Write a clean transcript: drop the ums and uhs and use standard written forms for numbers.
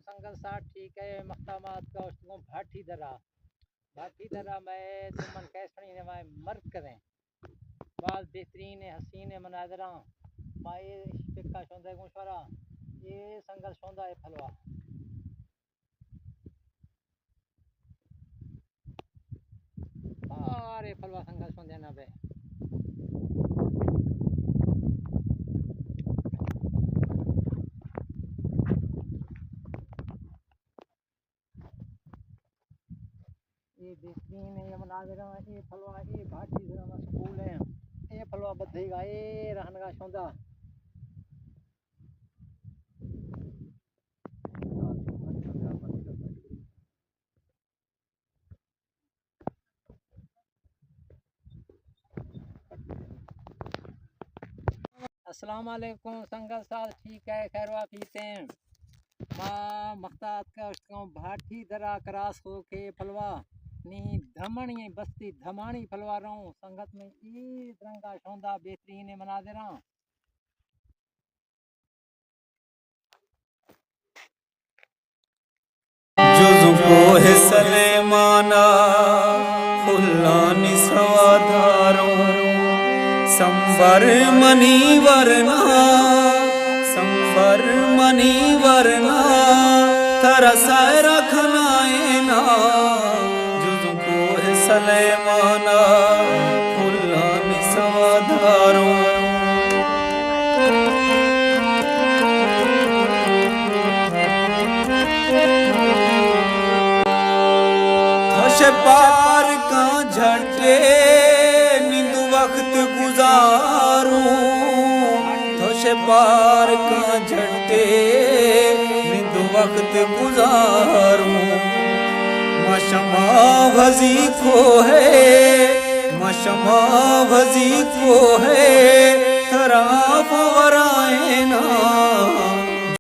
संगत साथ ठीक है मख्तामात का उसको भाटी दरा मैं तुमन कैसणी ने मैं मर्द करें बाद बेहतरीन हसीन मनाजरा माए टिक्का शोंदा गुशवारा ये संगत शोंदा है फलवा अरे फलवा संगत शोंदे ना बे ये बेहतरीन है ये मनाजरा ये फलवा ये भाटी दरा में स्कूल है ये फलवा बधेगा ये रहन का शोंदा अस्सलाम वालेकुम संगत साथ ठीक है खैरवा पीते हैं माँ मख्तात का उसको भाटी दरा क्रास हो के फलवा नी धमणी बस्ती धमानी फलवा रहूं संगत में ई रंगा शोंदा बेहतरीन मनाजरा जुज़को है सलेमाना फुल्लानी सवाधारों संबर मनी वरना तरसा रखनाए ना जुज़को है सलेमाना फुल्लानी सवाधारों पार का झटके नींद वक्त गुजारूं थोशे पार का झटके नींद वक्त गुजारूं मशमा भजी को है